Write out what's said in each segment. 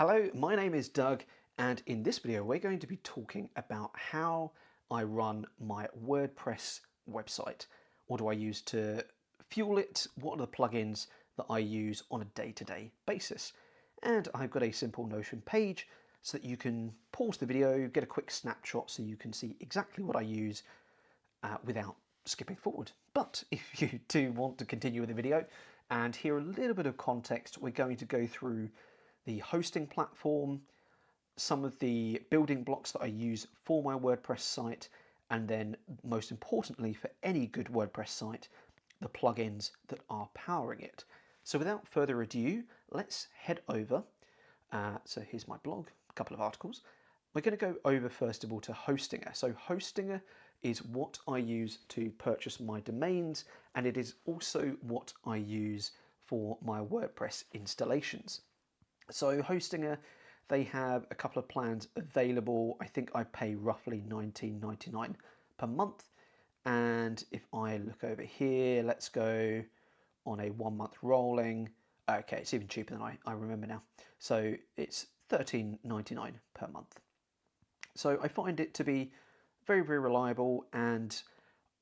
Hello, my name is Doug, and in this video we're going to be talking about how I run my WordPress website. What do I use to fuel it? What are the plugins that I use on a day-to-day basis? And I've got a simple Notion page so that you can pause the video, get a quick snapshot so you can see exactly what I use without skipping forward. But if you do want to continue with the video and hear a little bit of context, we're going to go through the hosting platform, some of the building blocks that I use for my WordPress site, and then most importantly for any good WordPress site, the plugins that are powering it. So without further ado, let's head over. So here's my blog, a couple of articles. We're going to go over first of all to Hostinger. So Hostinger is what I use to purchase my domains, and it is also what I use for my WordPress installations. So Hostinger, they have a couple of plans available. I think I pay roughly $19.99 per month. And if I look over here, let's go on a 1 month rolling. Okay, it's even cheaper than I remember now. So it's $13.99 per month. So I find it to be very, very reliable, and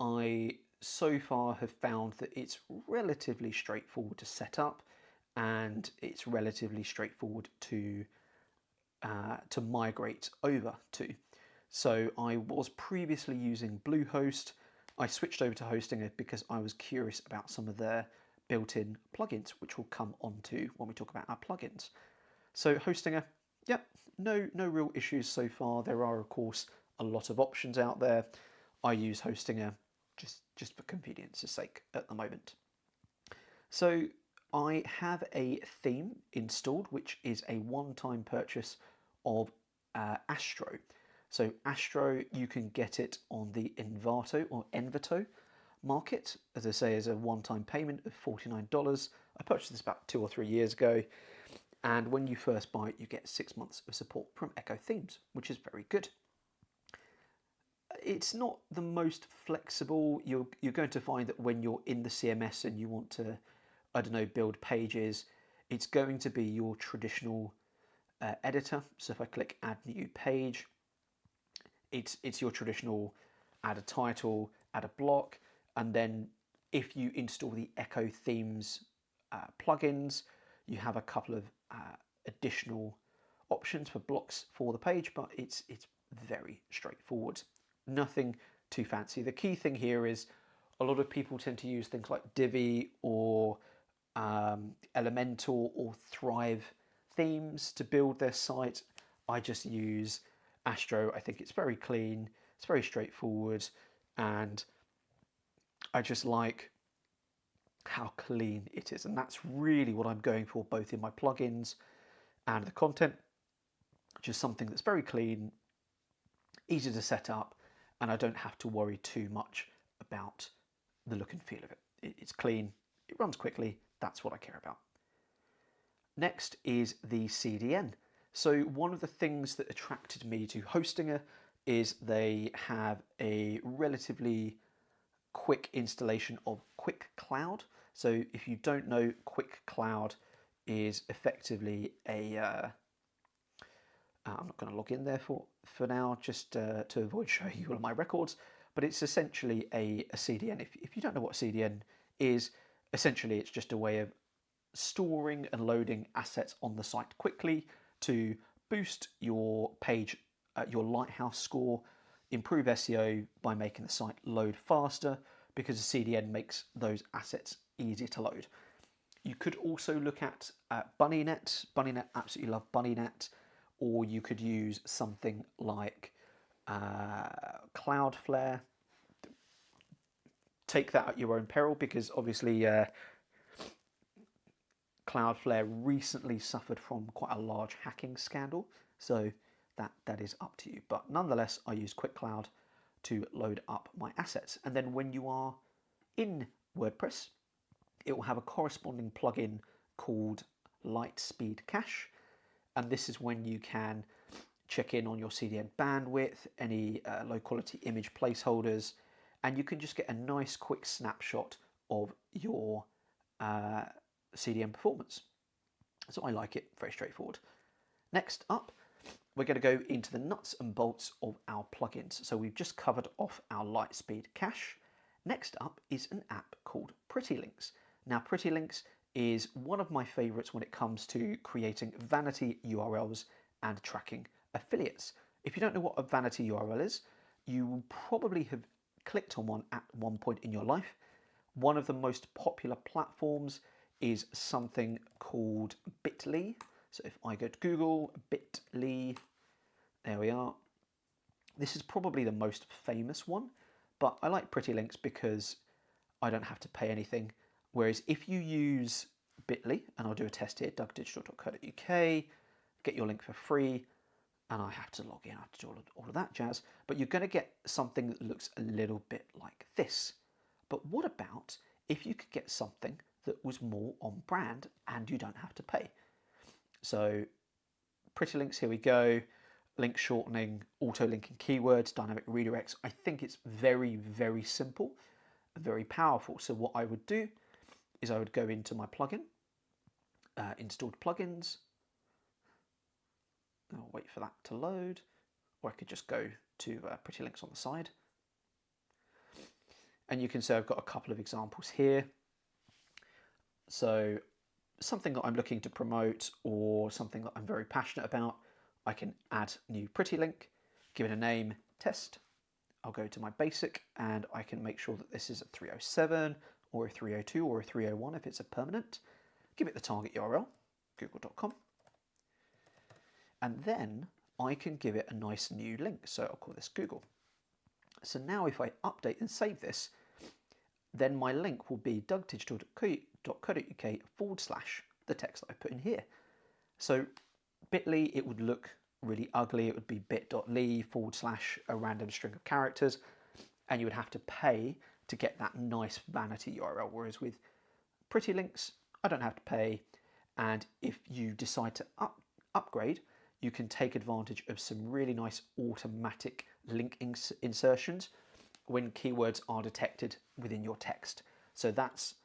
I so far have found that it's relatively straightforward to set up, and it's relatively straightforward to migrate over to. So I was previously using Bluehost. I switched over to Hostinger because I was curious about some of their built-in plugins, which we'll come on to when we talk about our plugins. So Hostinger, yep, no real issues so far. There are, of course, a lot of options out there. I use Hostinger just for convenience's sake at the moment. So I have a theme installed, which is a one-time purchase of Astro. So Astro, you can get it on the Envato or Envato market, as I say, as a one-time payment of $49. I purchased this about 2 or 3 years ago, and when you first buy it, you get 6 months of support from Echo Themes, which is very good. It's not the most flexible. You're going to find that when you're in the CMS and you want to, I don't know, build pages, it's going to be your traditional editor. So if I click add new page, it's your traditional add a title, add a block, and then if you install the Echo Themes plugins, you have a couple of additional options for blocks for the page, but it's very straightforward. Nothing too fancy. The key thing here is a lot of people tend to use things like Divi or Elementor or Thrive themes to build their site. I just use Astro. I think it's very clean, it's very straightforward, and I just like how clean it is, and that's really what I'm going for both in my plugins and the content. Just something that's very clean, easy to set up, and I don't have to worry too much about the look and feel of it. It's clean, it runs quickly, that's what I care about. Next is the CDN. So one of the things that attracted me to Hostinger is they have a relatively quick installation of Quick Cloud. So if you don't know, Quick Cloud is effectively a I'm not going to log in there for now, just to avoid showing you all of my records, but it's essentially a CDN. If you don't know what a CDN is, essentially it's just a way of storing and loading assets on the site quickly to boost your page, your Lighthouse score, improve SEO by making the site load faster, because a CDN makes those assets easy to load. You could also look at Bunnynet. Bunnynet, absolutely love Bunnynet. Or you could use something like Cloudflare. Take that at your own peril, because obviously Cloudflare recently suffered from quite a large hacking scandal, so that is up to you. But nonetheless, I use Quick Cloud to load up my assets. And then when you are in WordPress, it will have a corresponding plugin called Lightspeed Cache. And this is when you can check in on your CDN bandwidth, any low quality image placeholders, and you can just get a nice quick snapshot of your CDN performance. So I like it, very straightforward. Next up, we're going to go into the nuts and bolts of our plugins. So we've just covered off our Lightspeed cache. Next up is an app called PrettyLinks. Now, PrettyLinks is one of my favorites when it comes to creating vanity URLs and tracking affiliates. If you don't know what a vanity URL is, you will probably have clicked on one at one point in your life. One of the most popular platforms is something called Bitly. So if I go to Google, Bitly, there we are. This is probably the most famous one, but I like PrettyLinks because I don't have to pay anything. Whereas if you use Bitly, and I'll do a test here, dougdigital.co.uk, get your link for free, and I have to log in, I have to do all of that jazz, but you're going to get something that looks a little bit like this. But what about if you could get something that was more on brand and you don't have to pay? So PrettyLinks, here we go, link shortening, auto-linking keywords, dynamic redirects. I think it's very, very simple and very powerful. So what I would do is I would go into my plugin, installed plugins. I'll wait for that to load, or I could just go to PrettyLinks on the side. And you can see I've got a couple of examples here. So something that I'm looking to promote or something that I'm very passionate about, I can add new PrettyLink, give it a name, test. I'll go to my basic and I can make sure that this is a 307 or a 302 or a 301 if it's a permanent. Give it the target URL, google.com. And then I can give it a nice new link. So I'll call this Google. So now if I update and save this, then my link will be dougdigital.co.uk / the text that I put in here. So Bitly, it would look really ugly. It would be bit.ly / a random string of characters, and you would have to pay to get that nice vanity URL. Whereas with PrettyLinks, I don't have to pay. And if you decide to upgrade, you can take advantage of some really nice automatic link insertions when keywords are detected within your text. So that's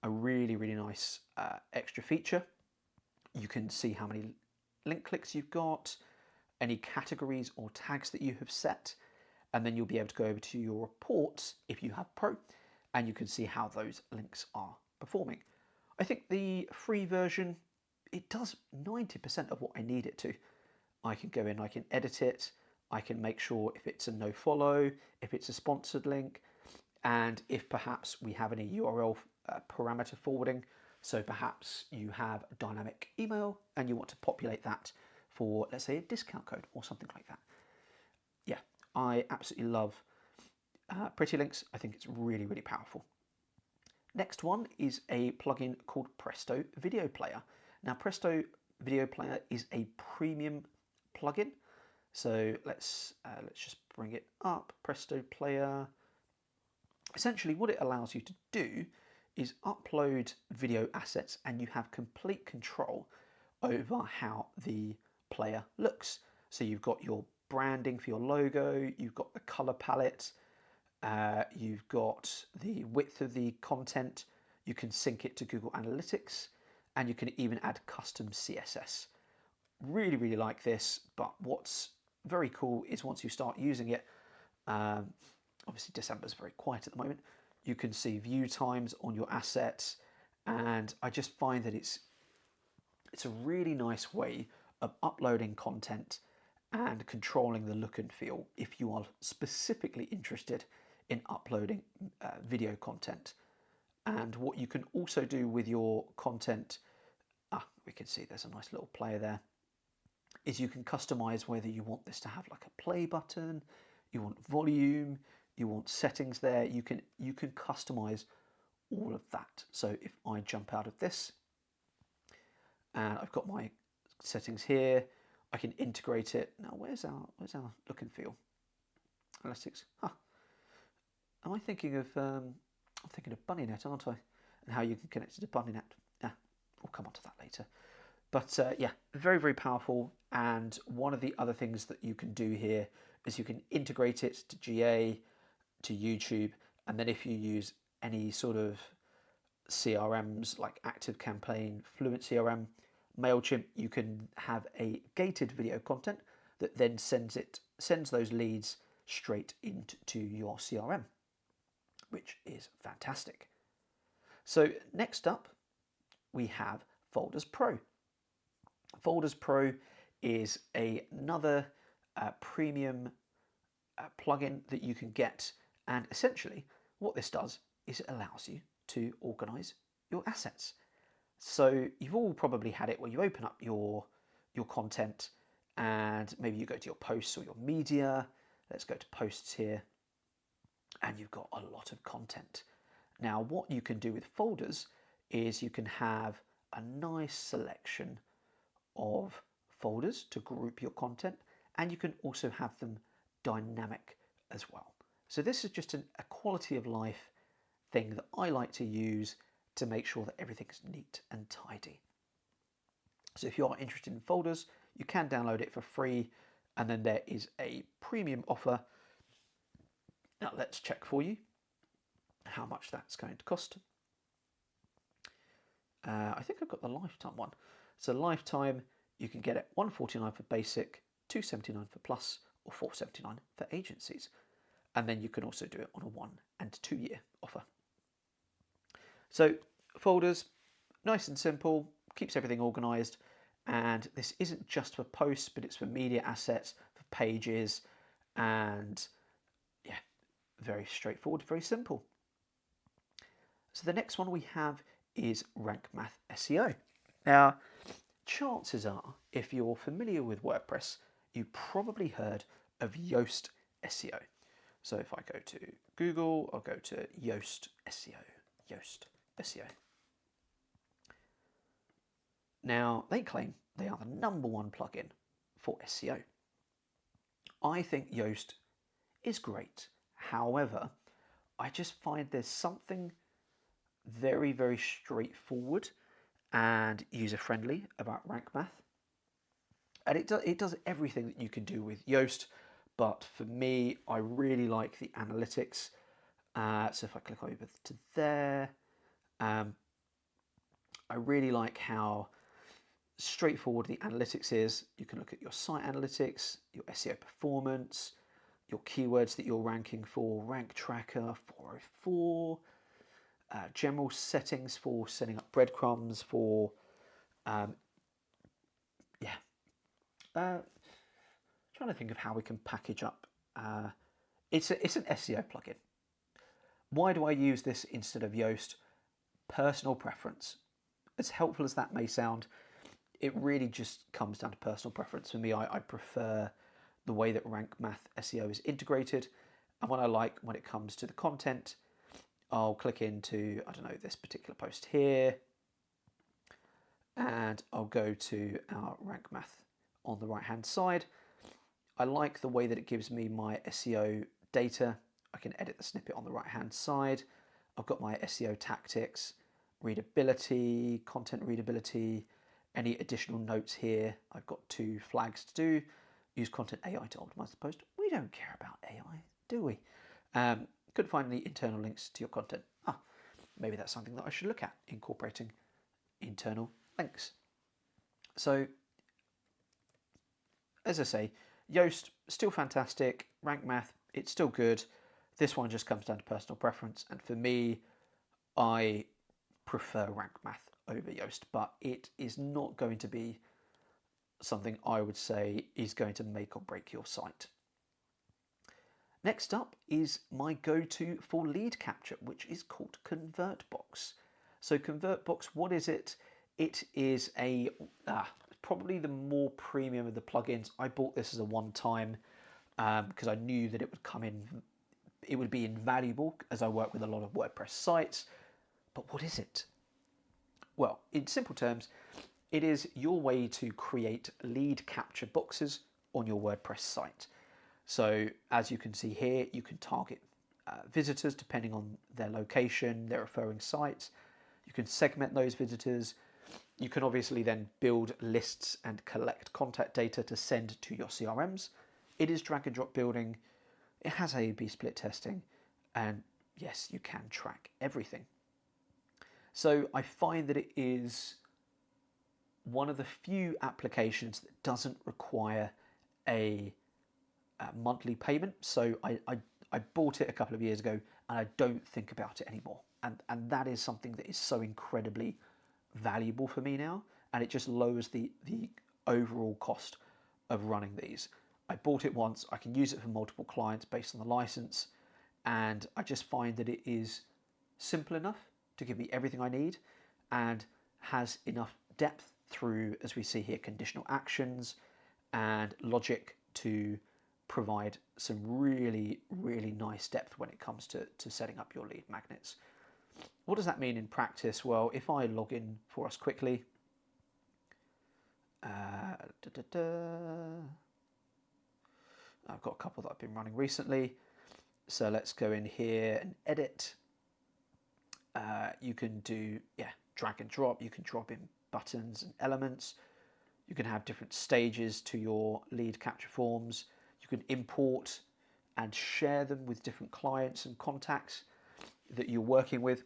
a really, really nice extra feature. You can see how many link clicks you've got, any categories or tags that you have set, and then you'll be able to go over to your reports if you have Pro, and you can see how those links are performing. I think the free version, it does 90% of what I need it to. I can go in, I can edit it, I can make sure if it's a no follow, if it's a sponsored link, and if perhaps we have any URL parameter forwarding. So perhaps you have a dynamic email and you want to populate that for, let's say, a discount code or something like that. Yeah, I absolutely love PrettyLinks. I think it's really, really powerful. Next one is a plugin called Presto Video Player. Now, Presto Video Player is a premium plugin. So let's just bring it up. Presto Player. Essentially, what it allows you to do is upload video assets, and you have complete control over how the player looks. So you've got your branding for your logo, you've got the color palette, you've got the width of the content, you can sync it to Google Analytics, and you can even add custom CSS. Really, really like this, but what's very cool is once you start using it, obviously December's very quiet at the moment, you can see view times on your assets, and I just find that it's a really nice way of uploading content and controlling the look and feel if you are specifically interested in uploading video content. And what you can also do with your content, we can see there's a nice little player there, is you can customize whether you want this to have like a play button, you want volume, you want settings there. You can customize all of that. So if I jump out of this and I've got my settings here, I can integrate it. Now where's our look and feel? Analytics. Am I thinking of I'm thinking of BunnyNet, aren't I? And how you can connect it to BunnyNet. We'll come on to that later. But yeah, very, very powerful. And one of the other things that you can do here is you can integrate it to GA, to YouTube, and then if you use any sort of CRMs like ActiveCampaign, Fluent CRM, MailChimp, you can have a gated video content that then sends those leads straight into your CRM, which is fantastic. So next up, we have Folders Pro. Folders Pro is another premium plugin that you can get, and essentially what this does is it allows you to organize your assets. So you've all probably had it where you open up your content and maybe you go to your posts or your media. Let's go to posts here, and you've got a lot of content. Now what you can do with folders is you can have a nice selection of folders to group your content, and you can also have them dynamic as well. So this is just a quality of life thing that I like to use to make sure that everything's neat and tidy. So if you are interested in folders, you can download it for free, and then there is a premium offer. Now let's check for you how much that's going to cost. I think I've got the lifetime one. So lifetime, you can get it $149 for basic, $279 for plus, or $479 for agencies. And then you can also do it on a 1 and 2 year offer. So folders, nice and simple, keeps everything organized. And this isn't just for posts, but it's for media assets, for pages, and yeah, very straightforward, very simple. So the next one we have is Rank Math SEO. Now, chances are, if you're familiar with WordPress, you probably heard of Yoast SEO. So if I go to Google, I'll go to Yoast SEO. Yoast SEO. Now, they claim they are the #1 plugin for SEO. I think Yoast is great. However, I just find there's something very, very straightforward and user-friendly about Rank Math. And it does everything that you can do with Yoast, but for me, I really like the analytics. So if I click over to there, I really like how straightforward the analytics is. You can look at your site analytics, your SEO performance, your keywords that you're ranking for, rank tracker 404, general settings for setting up breadcrumbs for, trying to think of how we can package up. It's an SEO plugin. Why do I use this instead of Yoast? Personal preference. As helpful as that may sound, it really just comes down to personal preference. For me, I prefer the way that Rank Math SEO is integrated, and what I like when it comes to the content, I'll click into, I don't know, this particular post here, and I'll go to our Rank Math on the right hand side. I like the way that it gives me my SEO data. I can edit the snippet on the right hand side. I've got my SEO tactics, readability, content readability, any additional notes here. I've got 2 flags to do. Use content AI to optimize the post. We don't care about AI, do we? Couldn't find any internal links to your content. Maybe that's something that I should look at, incorporating internal links. So, as I say, Yoast, still fantastic. Rank Math, it's still good. This one just comes down to personal preference. And for me, I prefer Rank Math over Yoast, but it is not going to be something I would say is going to make or break your site. Next up is my go-to for lead capture, which is called ConvertBox. So ConvertBox, what is it? It is probably the more premium of the plugins. I bought this as a one-time because I knew that it would come in, it would be invaluable as I work with a lot of WordPress sites. But what is it? Well, in simple terms, it is your way to create lead capture boxes on your WordPress site. So as you can see here, you can target visitors depending on their location, their referring sites. You can segment those visitors. You can obviously then build lists and collect contact data to send to your CRMs. It is drag and drop building. It has A/B split testing. And yes, you can track everything. So I find that it is one of the few applications that doesn't require a monthly payment. So I bought it a couple of years ago and I don't think about it anymore. And that is something that is so incredibly valuable for me now. And it just lowers the overall cost of running these. I bought it once, I can use it for multiple clients based on the license. And I just find that it is simple enough to give me everything I need and has enough depth through, as we see here, conditional actions and logic to provide some really, really nice depth when it comes to setting up your lead magnets. What does that mean in practice? Well, if I log in for us quickly, I've got a couple that I've been running recently. So let's go in here and edit. You can do, drag and drop. You can drop in buttons and elements. You can have different stages to your lead capture forms. You can import and share them with different clients and contacts that you're working with.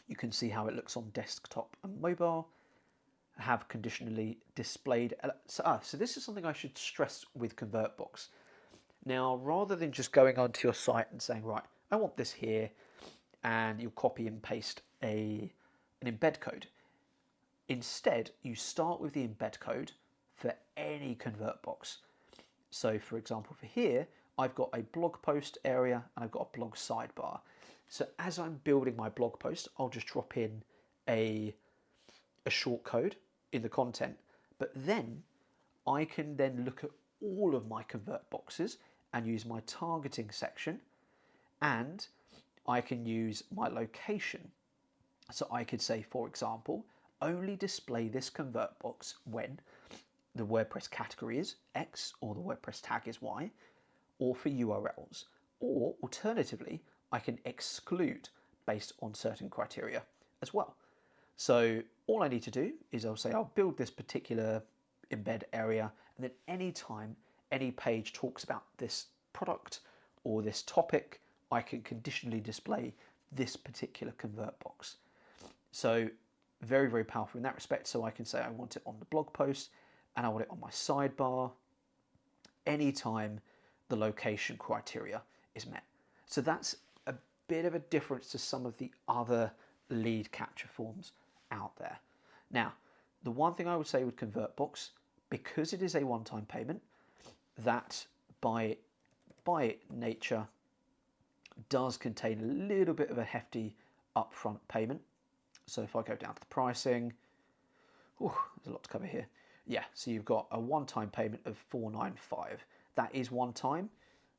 You can see how it looks on desktop and mobile. Have conditionally displayed. So this is something I should stress with ConvertBox. Now, rather than just going onto your site and saying, right, I want this here, and you'll copy and paste an embed code. Instead, you start with the embed code for any ConvertBox. So for example, for here, I've got a blog post area and I've got a blog sidebar. So as I'm building my blog post, I'll just drop in a short code in the content, but then I can then look at all of my ConvertBoxes and use my targeting section, and I can use my location. So I could say, for example, only display this ConvertBox when the WordPress category is X or the WordPress tag is Y, or for URLs. Or alternatively, I can exclude based on certain criteria as well. So all I need to do is I'll say I'll build this particular embed area, and then anytime any page talks about this product or this topic, I can conditionally display this particular ConvertBox. So very, very powerful in that respect. So I can say I want it on the blog post and I want it on my sidebar anytime the location criteria is met. So that's a bit of a difference to some of the other lead capture forms out there. Now, the one thing I would say with ConvertBox, because it is a one-time payment, that by nature does contain a little bit of a hefty upfront payment. So if I go down to the pricing, there's a lot to cover here. Yeah, so you've got a one-time payment of $495. That is one time.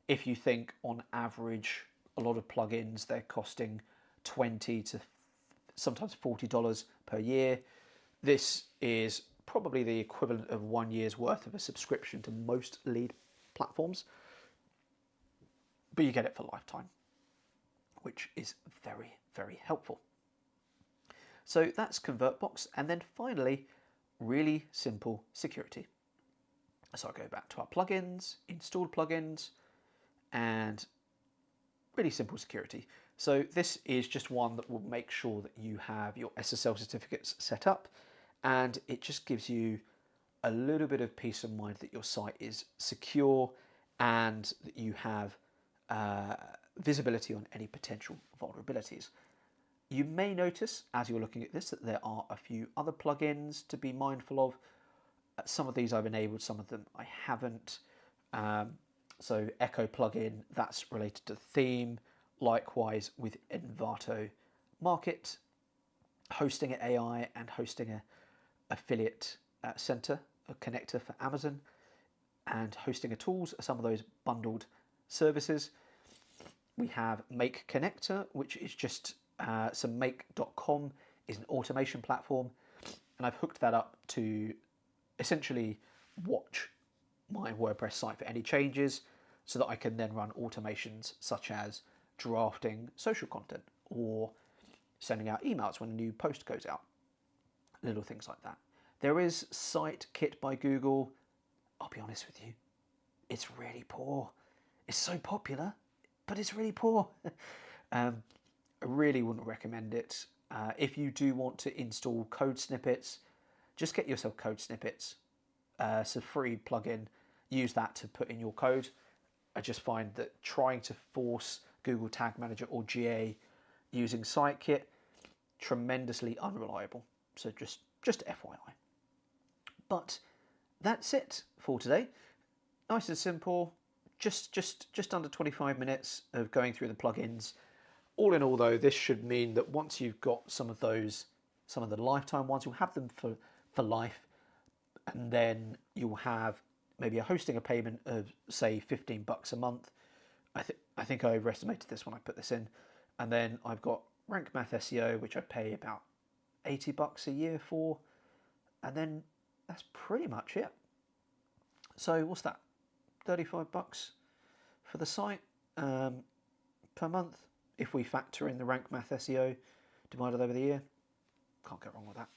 If you think on average, a lot of plugins, they're costing $20 to sometimes $40 per year. This is probably the equivalent of 1 year's worth of a subscription to most lead platforms, but you get it for lifetime, which is very, very helpful. So that's ConvertBox. And then finally, really simple security. So I'll go back to our plugins, installed plugins, and really simple security. So this is just one that will make sure that you have your SSL certificates set up, and it just gives you a little bit of peace of mind that your site is secure and that you have visibility on any potential vulnerabilities. You may notice as you're looking at this that there are a few other plugins to be mindful of. Some of these I've enabled, some of them I haven't. So Echo plugin, that's related to theme. Likewise with Envato Market, hosting AI and hosting a affiliate center, a connector for Amazon, and hosting a tools, some of those bundled services. We have Make Connector, which is just so make.com is an automation platform, and I've hooked that up to essentially watch my WordPress site for any changes so that I can then run automations such as drafting social content or sending out emails when a new post goes out, little things like that. There is Sitekit by Google. I'll be honest with you, it's really poor. It's so popular, but it's really poor. I really wouldn't recommend it. If you do want to install code snippets, just get yourself code snippets. It's a free plugin. Use that to put in your code. I just find that trying to force Google Tag Manager or GA using SiteKit, tremendously unreliable. So just FYI. But that's it for today. Nice and simple. Just under 25 minutes of going through the plugins. All in all, though, this should mean that once you've got some of the lifetime ones, you'll have them for life, and then you'll have maybe a hosting a payment of say $15 a month. I think I overestimated this when I put this in, and then I've got Rank Math SEO, which I pay about $80 a year for, and then that's pretty much it. So what's that? $35 for the site per month if we factor in the Rank Math SEO divided over the year. Can't go wrong with that.